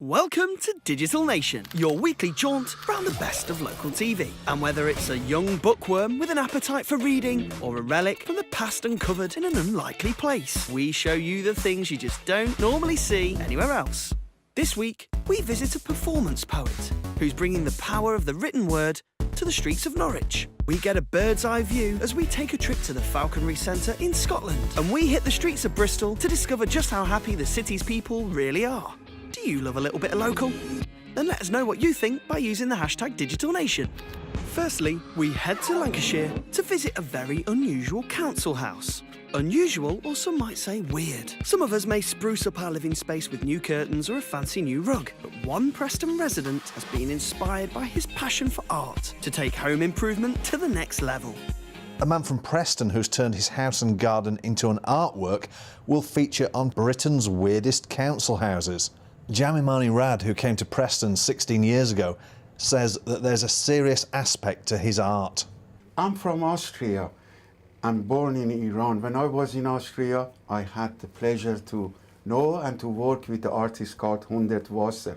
Welcome to Digital Nation, your weekly jaunt around the best of local TV. And whether it's a young bookworm with an appetite for reading or a relic from the past uncovered in an unlikely place, we show you the things you just don't normally see anywhere else. This week, we visit a performance poet who's bringing the power of the written word to the streets of Norwich. We get a bird's eye view as we take a trip to the Falconry Centre in Scotland. And we hit the streets of Bristol to discover just how happy the city's people really are. Do you love a little bit of local? Then let us know what you think by using the hashtag #DigitalNation. Firstly, we head to Lancashire to visit a very unusual council house. Unusual, or some might say weird. Some of us may spruce up our living space with new curtains or a fancy new rug, but one Preston resident has been inspired by his passion for art to take home improvement to the next level. A man from Preston who's turned his house and garden into an artwork will feature on Britain's weirdest council houses. Jamimani Rad, who came to Preston 16 years ago, says that there's a serious aspect to his art. I'm from Austria. I'm born in Iran. When I was in Austria, I had the pleasure to know and to work with the artist called Hundert Wasser.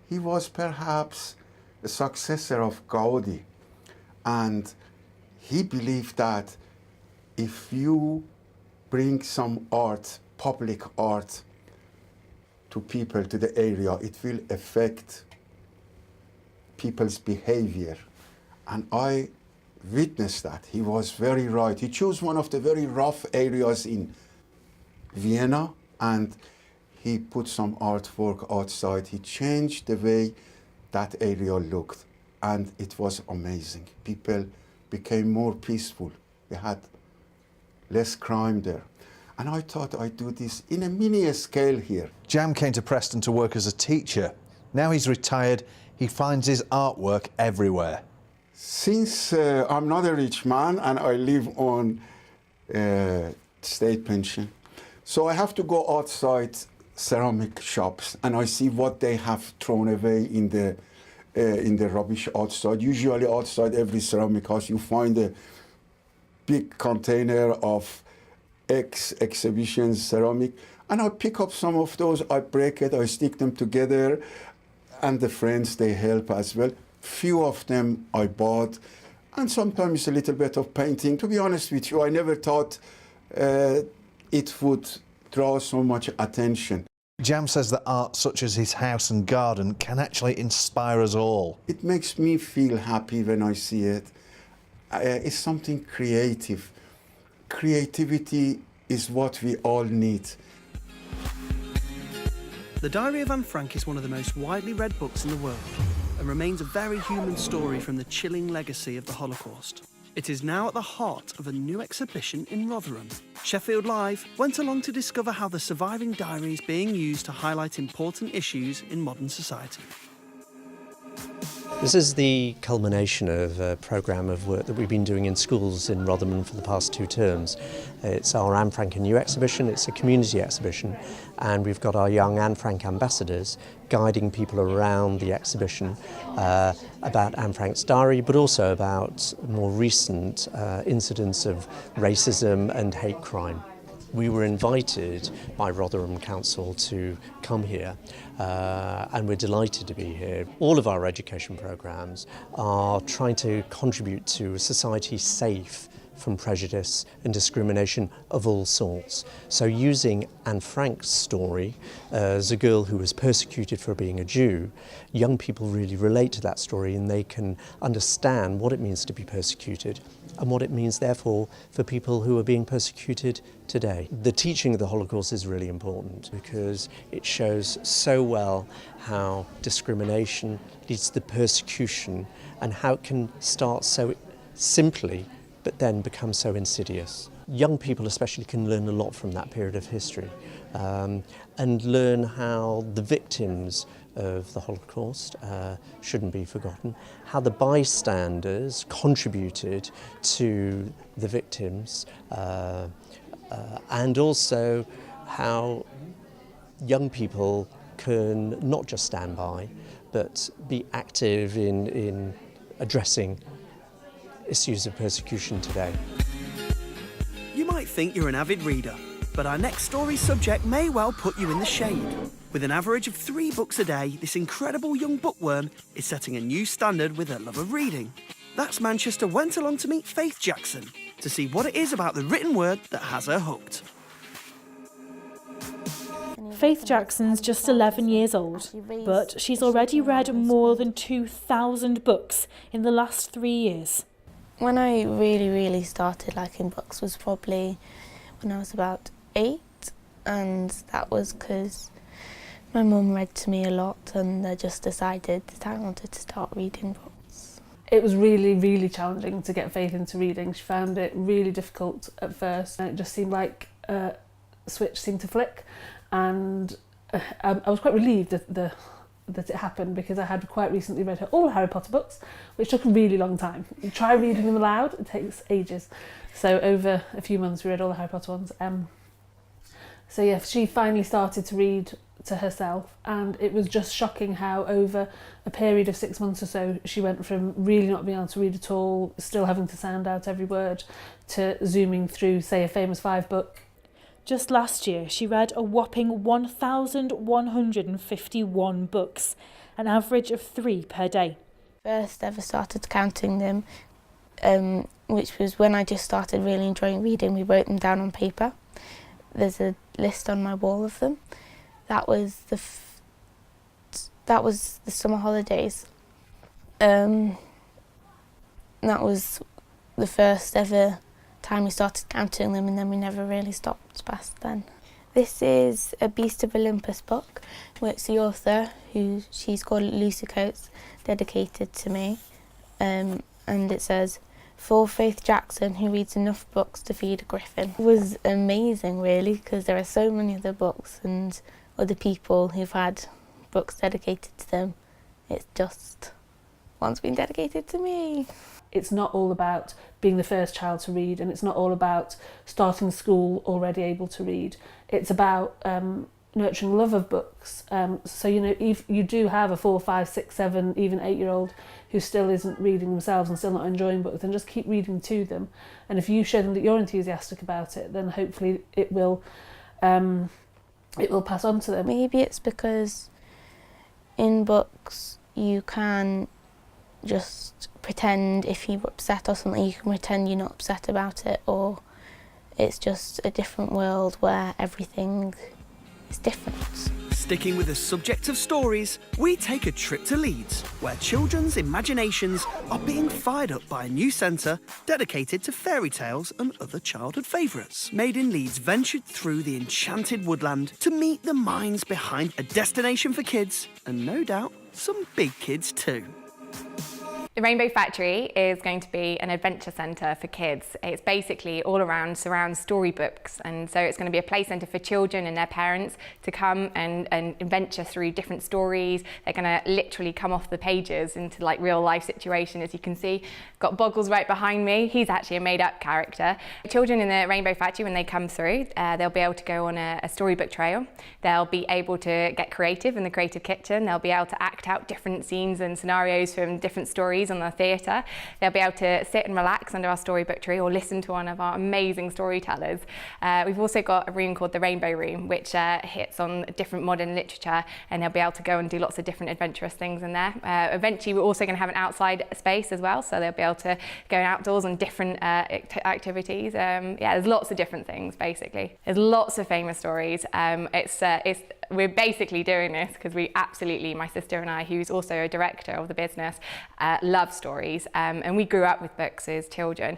He was perhaps a successor of Gaudi, and he believed that if you bring some art, public art, to people, to the area, it will affect people's behavior. And I witnessed that. He was very right. He chose one of the very rough areas in Vienna, and he put some artwork outside. He changed the way that area looked, and it was amazing. People became more peaceful. We had less crime there. And I thought I'd do this in a mini scale here. Jam came to Preston to work as a teacher. Now he's retired, he finds his artwork everywhere. Since I'm not a rich man and I live on state pension, so I have to go outside ceramic shops and I see what they have thrown away in the rubbish outside. Usually outside every ceramic house you find a big container of exhibition ceramic, and I pick up some of those, I break it, I stick them together, and the friends, they help as well. Few of them I bought, and sometimes a little bit of painting. To be honest with you, I never thought it would draw so much attention. Jam says that art such as his house and garden can actually inspire us all. It makes me feel happy when I see it. It's something creative. Creativity is what we all need. The Diary of Anne Frank is one of the most widely read books in the world and remains a very human story from the chilling legacy of the Holocaust. It is now at the heart of a new exhibition in Rotherham. Sheffield Live went along to discover how the surviving diary is being used to highlight important issues in modern society. This is the culmination of a programme of work that we've been doing in schools in Rotherham for the past 2 terms. It's our Anne Frank and You exhibition, it's a community exhibition, and we've got our young Anne Frank ambassadors guiding people around the exhibition about Anne Frank's diary, but also about more recent incidents of racism and hate crime. We were invited by Rotherham Council to come here and we're delighted to be here. All of our education programmes are trying to contribute to a society safe from prejudice and discrimination of all sorts. So using Anne Frank's story as a girl who was persecuted for being a Jew, young people really relate to that story and they can understand what it means to be persecuted and what it means therefore for people who are being persecuted today. The teaching of the Holocaust is really important because it shows so well how discrimination leads to persecution and how it can start so simply but then become so insidious. Young people especially can learn a lot from that period of history and learn how the victims of the Holocaust shouldn't be forgotten, how the bystanders contributed to the victims and also how young people can not just stand by but be active in addressing issues of persecution today. You might think you're an avid reader, but our next story subject may well put you in the shade. With an average of 3 books a day, this incredible young bookworm is setting a new standard with her love of reading. That's Manchester went along to meet Faith Jackson to see what it is about the written word that has her hooked. Faith Jackson's just 11 years old, but she's already read more than 2,000 books in the last 3 years. When I really started liking books was probably when I was about 8, and that was because my mum read to me a lot and I just decided that I wanted to start reading books. It was really challenging to get Faith into reading. She found it really difficult at first, and it just seemed like a switch seemed to flick, and I was quite relieved that it happened, because I had quite recently read her all the Harry Potter books, which took a really long time. You try reading them aloud, it takes ages. So over a few months we read all the Harry Potter ones. So yeah, she finally started to read to herself, and it was just shocking how over a period of 6 months or so she went from really not being able to read at all, still having to sound out every word, to zooming through, say, a Famous Five book. Just last year, she read a whopping 1,151 books, an average of 3 per day. First ever started counting them, which was when I just started really enjoying reading. We wrote them down on paper. There's a list on my wall of them. That was the summer holidays. That was the first ever time we started counting them, and then we never really stopped past then. This is a Beast of Olympus book, which the author, she's called Lucy Coates, dedicated to me, and it says, "For Faith Jackson, who reads enough books to feed a griffin." It was amazing, really, because there are so many other books and other people who've had books dedicated to them. It's just one's been dedicated to me. It's not all about being the first child to read, and it's not all about starting school already able to read. It's about nurturing love of books. So, you know, if you do have a 4, 5, 6, 7, even 8-year-old who still isn't reading themselves and still not enjoying books, then just keep reading to them. And if you show them that you're enthusiastic about it, then hopefully it will pass on to them. Maybe it's because in books you can just pretend if you're upset or something, you can pretend you're not upset about it, or it's just a different world where everything is different. Sticking with the subject of stories, we take a trip to Leeds, where children's imaginations are being fired up by a new centre dedicated to fairy tales and other childhood favourites. Made in Leeds ventured through the enchanted woodland to meet the minds behind a destination for kids, and no doubt, some big kids too. The Rainbow Factory is going to be an adventure centre for kids. It's basically all around surrounds storybooks, and so it's going to be a play centre for children and their parents to come and adventure through different stories. They're going to literally come off the pages into like real life situation, as you can see. Got Boggles right behind me. He's actually a made-up character. Children in the Rainbow Factory, when they come through, they'll be able to go on a storybook trail. They'll be able to get creative in the creative kitchen. They'll be able to act out different scenes and scenarios from different stories on the theatre. They'll be able to sit and relax under our storybook tree or listen to one of our amazing storytellers. We've also got a room called the Rainbow Room, which hits on different modern literature, and they'll be able to go and do lots of different adventurous things in there. Eventually we're also going to have an outside space as well, so they'll be able to go outdoors on different activities. Yeah, there's lots of different things basically. There's lots of famous stories. We're basically doing this because we absolutely, my sister and I, who's also a director of the business, love stories, and we grew up with books as children.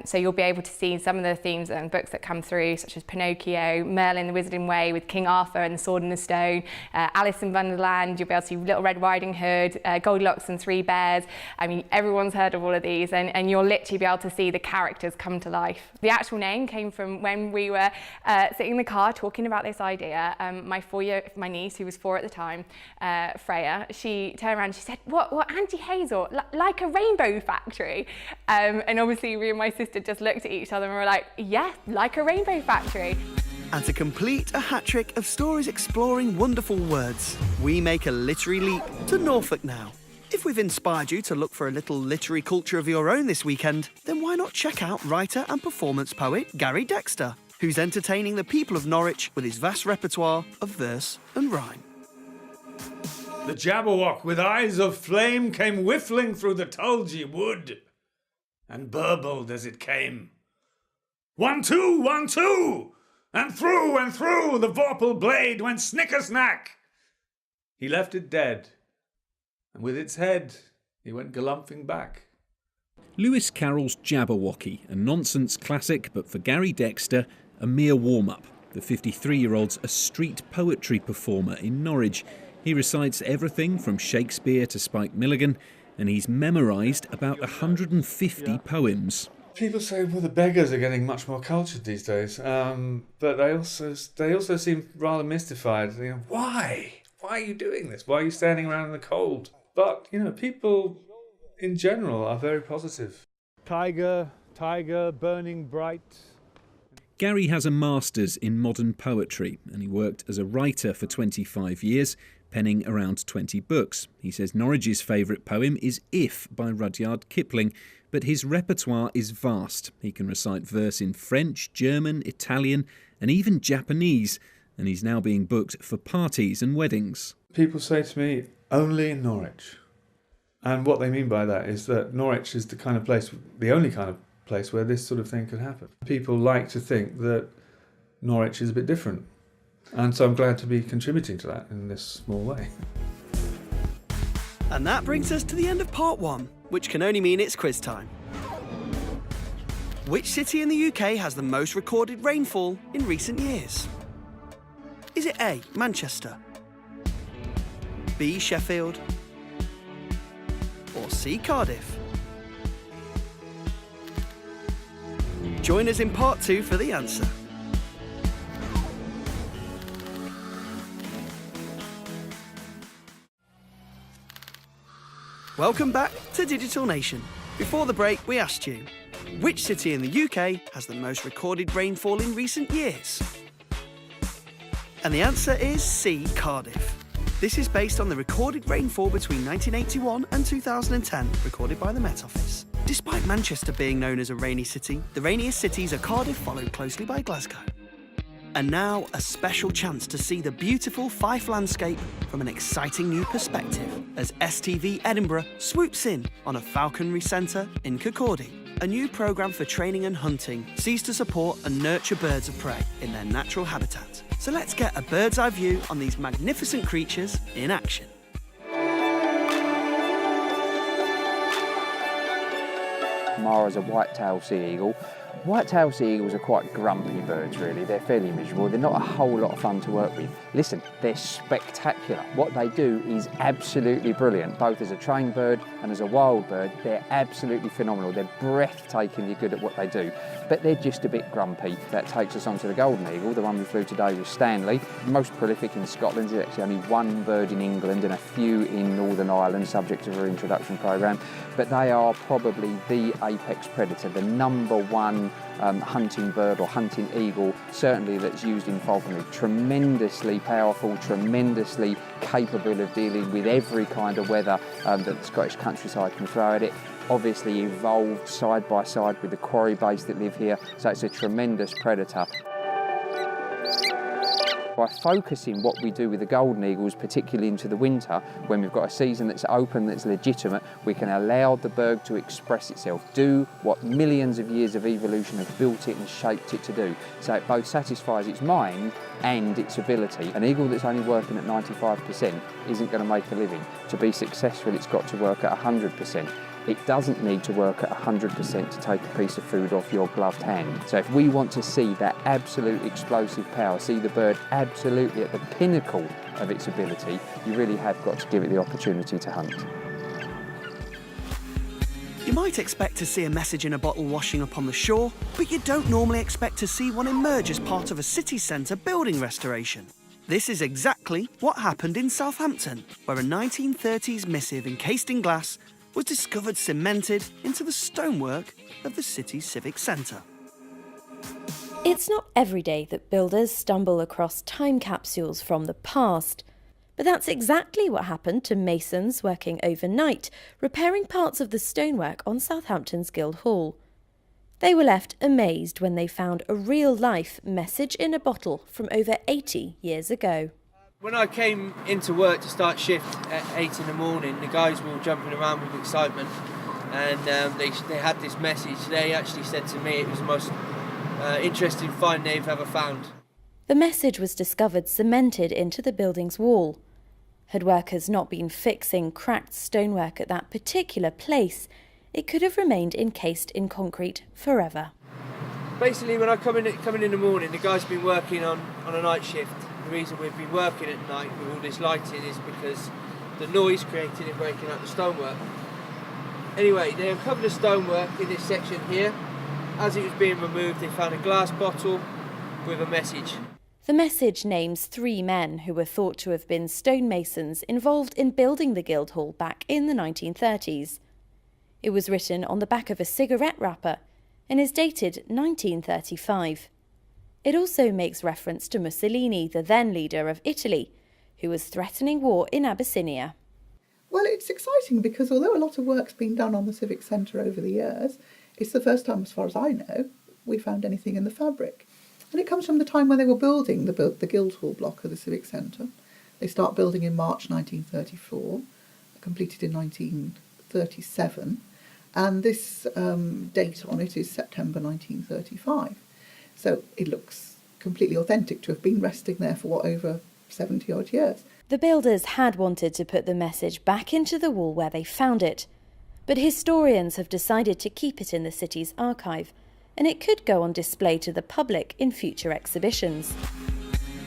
So you'll be able to see some of the themes and books that come through, such as Pinocchio, Merlin the Wizarding Way with King Arthur and the Sword and the Stone, Alice in Wonderland. You'll be able to see Little Red Riding Hood, Goldilocks and Three Bears. I mean, everyone's heard of all of these, and you'll literally be able to see the characters come to life. The actual name came from when we were sitting in the car talking about this idea. My niece, who was 4 at the time, Freya, she turned around and she said, what Auntie Hazel, like a rainbow factory? And obviously me and my sister just looked at each other and were like, yeah, like a rainbow factory. And to complete a hat-trick of stories exploring wonderful words, we make a literary leap to Norfolk now. If we've inspired you to look for a little literary culture of your own this weekend, then why not check out writer and performance poet Gary Dexter, who's entertaining the people of Norwich with his vast repertoire of verse and rhyme. The Jabberwock with eyes of flame came whiffling through the tulgey wood, and burbled as it came. 1, 2, 1, 2! And through the vorpal blade went snicker-snack. He left it dead, and with its head he went galumphing back. Lewis Carroll's Jabberwocky, a nonsense classic, but for Gary Dexter, a mere warm-up. The 53-year-old's a street poetry performer in Norwich. He recites everything from Shakespeare to Spike Milligan, and he's memorised about 150 poems. People say, well, the beggars are getting much more cultured these days, but they also seem rather mystified. You know, why? Why are you doing this? Why are you standing around in the cold? But, you know, people in general are very positive. Tiger, burning bright. Gary has a master's in modern poetry, and he worked as a writer for 25 years, penning around 20 books. He says Norwich's favourite poem is If by Rudyard Kipling, but his repertoire is vast. He can recite verse in French, German, Italian and even Japanese, and he's now being booked for parties and weddings. People say to me, only in Norwich. And what they mean by that is that Norwich is the only kind of place where this sort of thing could happen. People like to think that Norwich is a bit different. And so I'm glad to be contributing to that in this small way. And that brings us to the end of part 1, which can only mean it's quiz time. Which city in the UK has the most recorded rainfall in recent years? Is it A, Manchester, B, Sheffield, or C, Cardiff? Join us in part 2 for the answer. Welcome back to Digital Nation. Before the break, we asked you, which city in the UK has the most recorded rainfall in recent years? And the answer is C, Cardiff. This is based on the recorded rainfall between 1981 and 2010, recorded by the Met Office. Despite Manchester being known as a rainy city, the rainiest cities are Cardiff, followed closely by Glasgow. And now, a special chance to see the beautiful Fife landscape from an exciting new perspective as STV Edinburgh swoops in on a falconry centre in Kirkcaldy. A new programme for training and hunting seeks to support and nurture birds of prey in their natural habitat. So let's get a bird's eye view on these magnificent creatures in action. Mara's a white-tailed sea eagle. White-tailed sea eagles are quite grumpy birds, really. They're fairly miserable. They're not a whole lot of fun to work with. Listen, they're spectacular. What they do is absolutely brilliant, both as a trained bird and as a wild bird. They're absolutely phenomenal. They're breathtakingly good at what they do, but they're just a bit grumpy. That takes us on to the golden eagle. The one we flew today was Stanley. Most prolific in Scotland. There's actually only one bird in England and a few in Northern Ireland, subject to our introduction programme. But they are probably the apex predator, the #1 hunting bird or hunting eagle, certainly that's used in falconry. Tremendously powerful, tremendously capable of dealing with every kind of weather that the Scottish countryside can throw at it. Obviously evolved side by side with the quarry base that live here, so it's a tremendous predator. By focusing what we do with the golden eagles, particularly into the winter, when we've got a season that's open, that's legitimate, we can allow the bird to express itself, do what millions of years of evolution have built it and shaped it to do. So it both satisfies its mind and its ability. An eagle that's only working at 95% isn't going to make a living. To be successful, it's got to work at 100%. It doesn't need to work at 100% to take a piece of food off your gloved hand. So if we want to see that absolute explosive power, see the bird absolutely at the pinnacle of its ability, you really have got to give it the opportunity to hunt. You might expect to see a message in a bottle washing up on the shore, but you don't normally expect to see one emerge as part of a city centre building restoration. This is exactly what happened in Southampton, where a 1930s missive encased in glass was discovered cemented into the stonework of the city's civic centre. It's not every day that builders stumble across time capsules from the past, but that's exactly what happened to masons working overnight, repairing parts of the stonework on Southampton's Guildhall. They were left amazed when they found a real-life message in a bottle from over 80 years ago. When I came into work to start shift at 8 in the morning, the guys were all jumping around with excitement, and they had this message. They actually said to me it was the most interesting find they've ever found. The message was discovered cemented into the building's wall. Had workers not been fixing cracked stonework at that particular place, it could have remained encased in concrete forever. Basically, when I come in in the morning, the guy's been working on a night shift. The reason we've been working at night with all this lighting is because the noise created in breaking out the stonework. Anyway, they uncovered the stonework in this section here. As it was being removed, they found a glass bottle with a message. The message names 3 men who were thought to have been stonemasons involved in building the Guildhall back in the 1930s. It was written on the back of a cigarette wrapper and is dated 1935. It also makes reference to Mussolini, the then leader of Italy, who was threatening war in Abyssinia. Well, it's exciting because although a lot of work's been done on the Civic Centre over the years, it's the first time, as far as I know, we found anything in the fabric. And it comes from the time when they were building the Guildhall block of the Civic Centre. They start building in March 1934, completed in 1937, and this date on it is September 1935. So it looks completely authentic to have been resting there for, over 70-odd years. The builders had wanted to put the message back into the wall where they found it, but historians have decided to keep it in the city's archive, and it could go on display to the public in future exhibitions.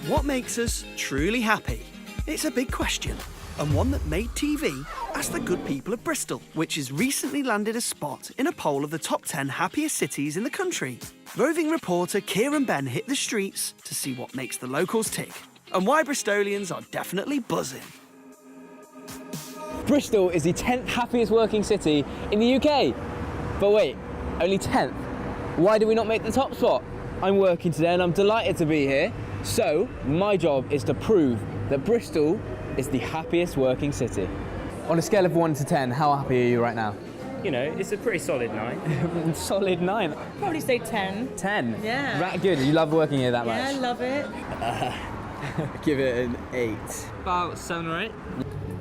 What makes us truly happy? It's a big question, and one that made TV ask the good people of Bristol, which has recently landed a spot in a poll of the top 10 happiest cities in the country. Roving reporter Kieran Ben hit the streets to see what makes the locals tick, and why Bristolians are definitely buzzing. Bristol is the 10th happiest working city in the UK. But wait, only 10th? Why did we not make the top spot? I'm working today and I'm delighted to be here. So, my job is to prove that Bristol is the happiest working city. On a scale of 1 to 10, how happy are you right now? You know, it's a pretty solid 9. Solid 9? Probably say 10. 10? Yeah. Right, good. You love working here that much? Yeah, I love it. Give it an 8. About 7 or 8.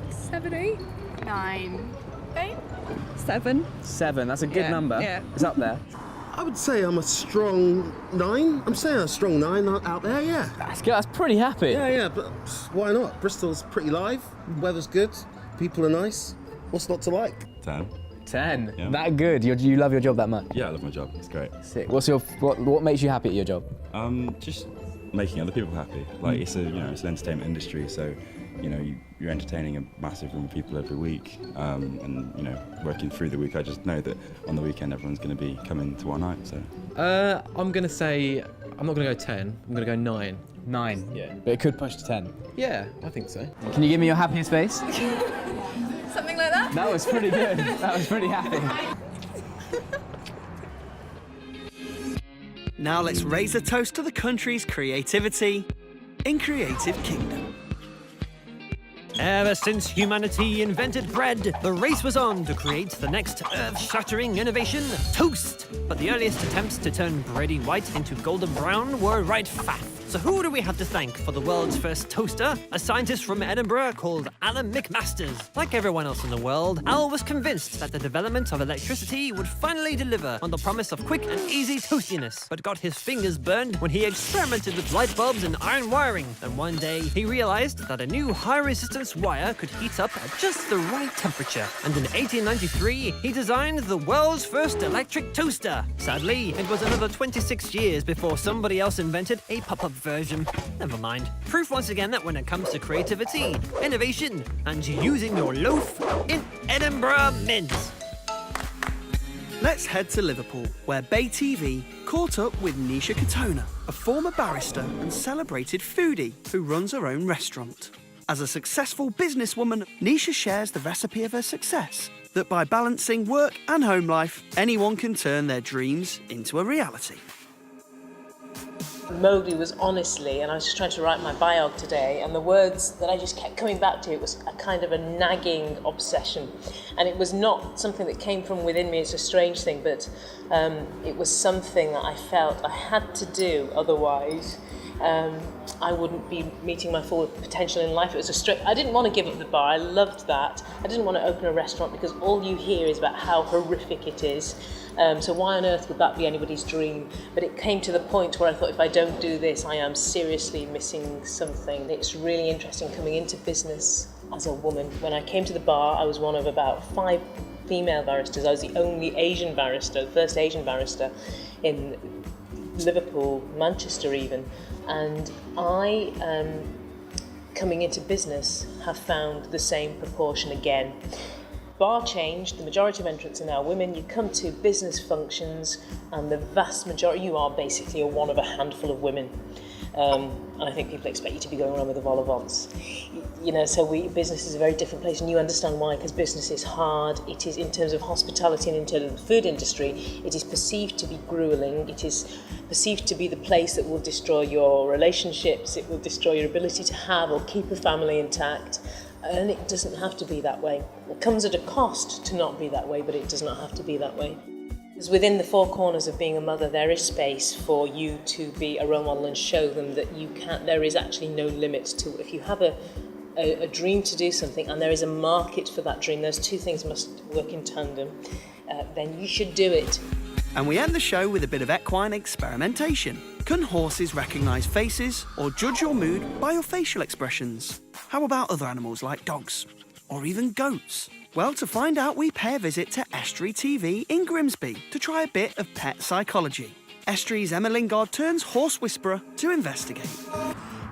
7, 8. 9. 8. 7. 7, that's a good number. Yeah. It's up there. I would say I'm a strong 9. I'm saying a strong 9 out there, yeah. That's good, that's pretty happy. Yeah, but why not? Bristol's pretty live, weather's good, people are nice. What's not to like? 10. 10? Yeah. That good? You love your job that much? Yeah, I love my job, it's great. Sick. What makes you happy at your job? Just making other people happy. Like, it's an entertainment industry, so you're entertaining a massive room of people every week, and working through the week, I just know that on the weekend everyone's going to be coming to our night. So I'm going to say, I'm not going to go 10, I'm going to go 9. 9? Yeah. But it could push to 10? Yeah, I think so. Can you give me your happiest face? Something like that? That was pretty good. That was pretty happy. Now let's raise a toast to the country's creativity in Creative Kingdom. Ever since humanity invented bread, the race was on to create the next earth-shattering innovation, toast. But the earliest attempts to turn bready white into golden brown were right faff. So who do we have to thank for the world's first toaster? A scientist from Edinburgh called Alan McMasters. Like everyone else in the world, Al was convinced that the development of electricity would finally deliver on the promise of quick and easy toastiness, but got his fingers burned when he experimented with light bulbs and iron wiring. Then one day, he realized that a new high-resistance wire could heat up at just the right temperature. And in 1893, he designed the world's first electric toaster. Sadly, it was another 26 years before somebody else invented a pop-up version. Never mind. Proof once again that when it comes to creativity, innovation, and using your loaf in Edinburgh Mint. Let's head to Liverpool, where Bay TV caught up with Nisha Katonah, a former barrister and celebrated foodie who runs her own restaurant. As a successful businesswoman, Nisha shares the recipe of her success, that by balancing work and home life, anyone can turn their dreams into a reality. Mowgli was honestly, and I was just trying to write my biog today, and the words that I just kept coming back to, it was a kind of a nagging obsession. And it was not something that came from within me, it's a strange thing, but it was something that I felt I had to do, otherwise I wouldn't be meeting my full potential in life. It was I didn't want to give up the bar. I loved that. I didn't want to open a restaurant because all you hear is about how horrific it is. So why on earth would that be anybody's dream? But it came to the point where I thought, if I don't do this, I am seriously missing something. It's really interesting coming into business as a woman. When I came to the bar, I was one of about 5 female baristas. I was the only Asian barrister, the first Asian barrister in Liverpool, Manchester even. And I, coming into business, have found the same proportion again. Bar changed, the majority of entrants are now women. You come to business functions and the vast majority, you are basically one of a handful of women. And I think people expect you to be going around with a vol au vents. You know, so business is a very different place, and you understand why, because business is hard. It is, in terms of hospitality and in terms of the food industry, it is perceived to be grueling. It is perceived to be the place that will destroy your relationships. It will destroy your ability to have or keep a family intact. And it doesn't have to be that way. It comes at a cost to not be that way, but it does not have to be that way. Because within the 4 corners of being a mother, there is space for you to be a role model and show them that you can't. There is actually no limit to it. If you have a dream to do something and there is a market for that dream, those 2 things must work in tandem, then you should do it. And we end the show with a bit of equine experimentation. Can horses recognise faces or judge your mood by your facial expressions? How about other animals like dogs or even goats? Well, to find out, we pay a visit to Estuary TV in Grimsby to try a bit of pet psychology. Estuary's Emma Lingard turns horse whisperer to investigate.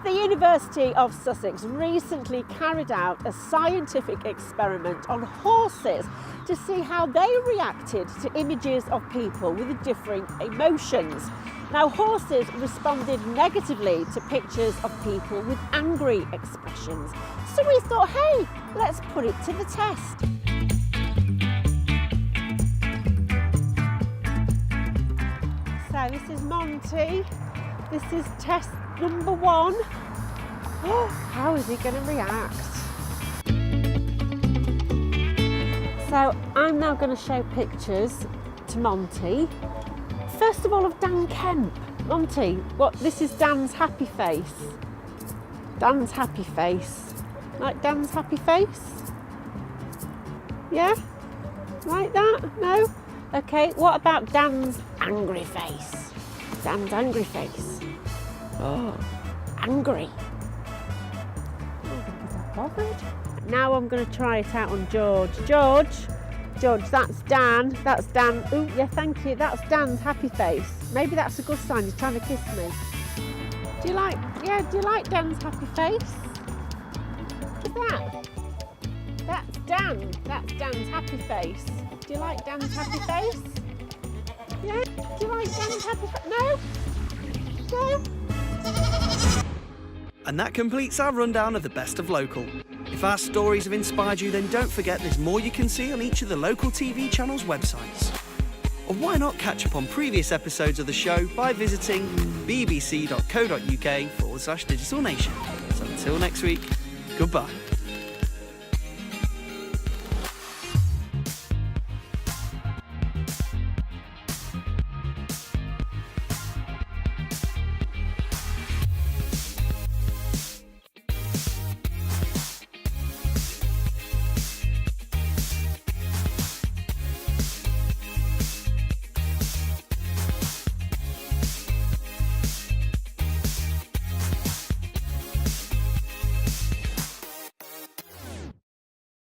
The University of Sussex recently carried out a scientific experiment on horses to see how they reacted to images of people with differing emotions. Now, horses responded negatively to pictures of people with angry expressions. So we thought, hey, let's put it to the test. So this is Monty. This is test number 1. Oh, how is he going to react? So I'm now going to show pictures to Monty. First of all, of Dan Kemp. Monty, this is Dan's happy face. Dan's happy face. Like Dan's happy face? Yeah? Like that? No? Okay, what about Dan's angry face? Dan's angry face. Oh, angry. Oh, bothered. Now I'm going to try it out on George. George, that's Dan. That's Dan. Oh, yeah, thank you. That's Dan's happy face. Maybe that's a good sign. He's trying to kiss me. Do you like Dan's happy face? What's that? That's Dan. That's Dan's happy face. Do you like Dan's happy face? Yeah? Do you like Dan's happy face? No? No? And that completes our rundown of the best of local. If our stories have inspired you, then don't forget there's more you can see on each of the local TV channels' websites. Or why not catch up on previous episodes of the show by visiting bbc.co.uk/Digital Nation. So until next week, goodbye.